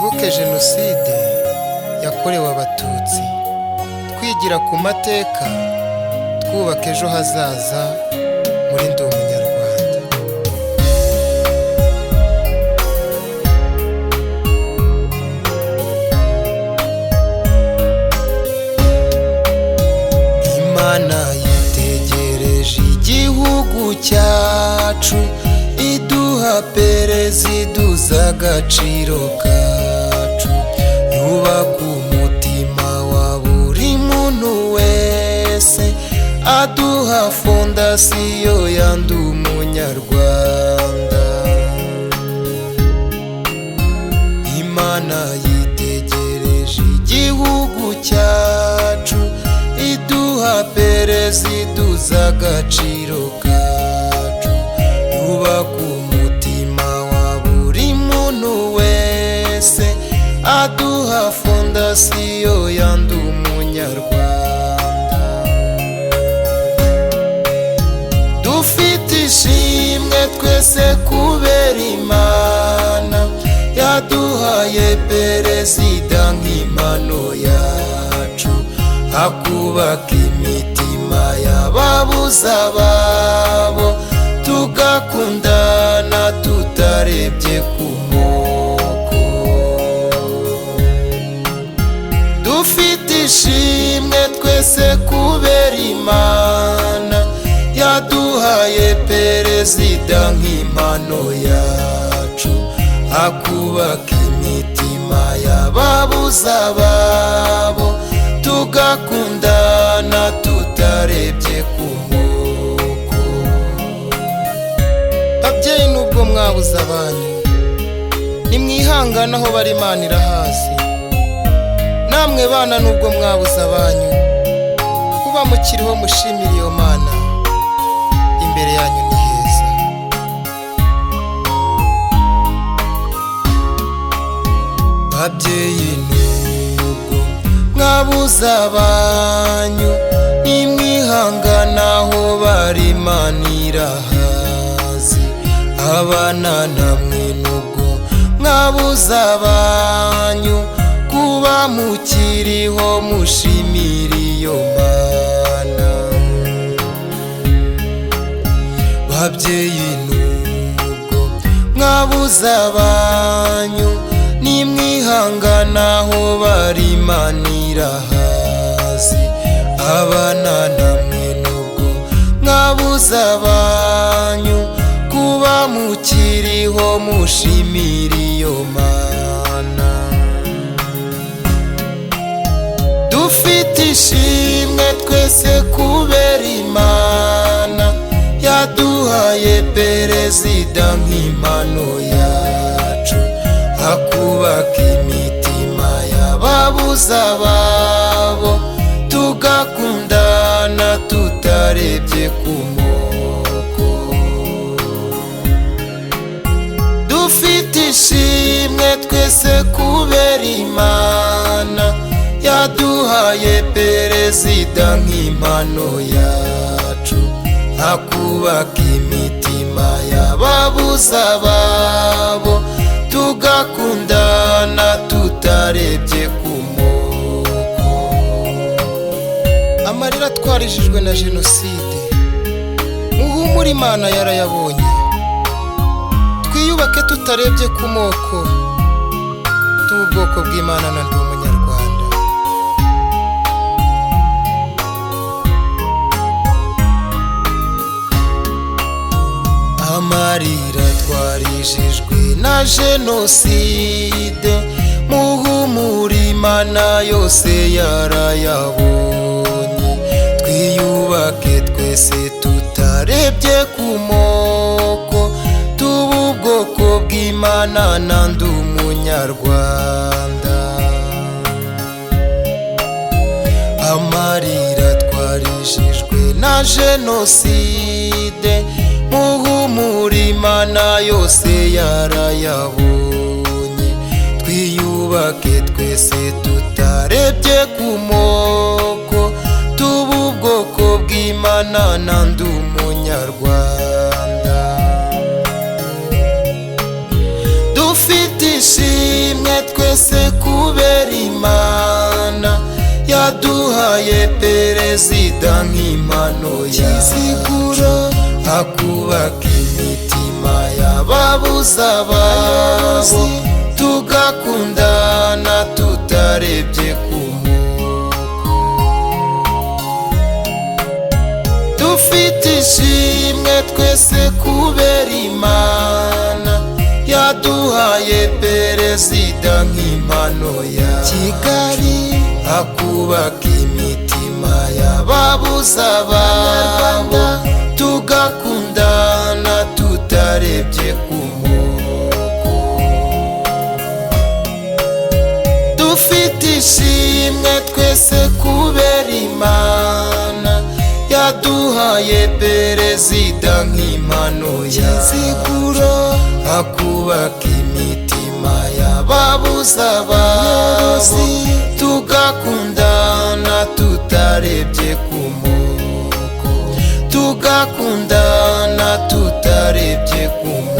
twibuke jenoside yakorewe abatutsi, twigira ku mateka, twubaka ejo hazaza muri Ndi Umunyarwanda. Imana yitegereje igihugu cyacu, iduha perezida uzi agaciro kacu, yubaka umutima wa buri muntu wese, aduha fondasiyo ya Ndi Umunyarwanda. Imana yitegereje igihugu cyacu, iduha perezida uzi agaciro kacu, yubaka umutima wa buri muntu wese, aduha fondasiyo ya Ndi Umunyarwanda. Dufite ishimwe twese kubera Imana yaduhaye perezida nk'impano yacu, akubaka imitima y'ababuze ababo, tugakundana tutarebye ku moko. Dufite ishimwe twese kubera Imana yaduhaye perezida nk'impano yacu, akubaka imitima y'ababuze ababo, tugakundana tutarebye ku moko. Babyeyi nubwo mwabuze abanyu, nimwihangane aho bari Imana irahazi. Namwe bana nubwo mwabuze abanyu, kuba mukiriho mushimire iyo Mana, imbere yanyu ni heza. Babyeyi nubwo mwabuze abanyu, nimwihangane aho bari Imana irahazi. Abana namwe nubwo mwabuze abanyu, kuba mukiriho mushimire iyo Mana. Babyeyi nubwo mwabuze abanyu, nimwihangane aho bari Imana irahazi. Abana namwe nubwo mwabuze abanyu, kuba mukiriho mushimire iyo Mana. Dufite ishimwe twese kubera Imana yaduhaye perezida nk'impano yacu, akubaka imitima y'ababuze ababo, tugakundana tutarebye ku moko. Dufite ishimwe twese kubera Imana yaduhaye perezida nk'impano yacu, akubaka imitima y'ababuze ababo, tugakundana tutarebye ku moko. Amarira twarijijwe na jenoside, muhumure Imana yarayabonye. Twiyubake tutarebye ku moko, tuba ubwoko bw'Imana na Ndi Umunyarwanda. Amarira twarijijwe na jenoside, muhumure Imana yose yarayabonye. Twiyubake twese tutarebye ku moko, tuba ubwoko bw'Imana na Ndi Umunyarwanda. Amarira twarijijwe na jenoside, muhumure Imana yose yarayabonye. Twiyubake twese tutarebye ku moko, tuba ubwoko bw'Imana na Ndi Umunyarwanda. Dufite dufite ishimwe twese kubera Imana yaduhaye perezida nk'impano y'iziguro, akubaka imitima y'ababuza ababo, tugakundana tutarebye ku moko. Dufite ishimwe twese kubera Imana yaduhaye perezida nk'impano ya Kigali, akubaka imitima y'ababuza ababo, tugakundana tutarebye ku moko. Dufite ishimwe twese kubera Imana yaduhaye perezida nk'impano y'iziguro, akubaka imitima y'ababuza ababo, tugakundana tutarebye ku moko, tugakundana tutarebye ku moko.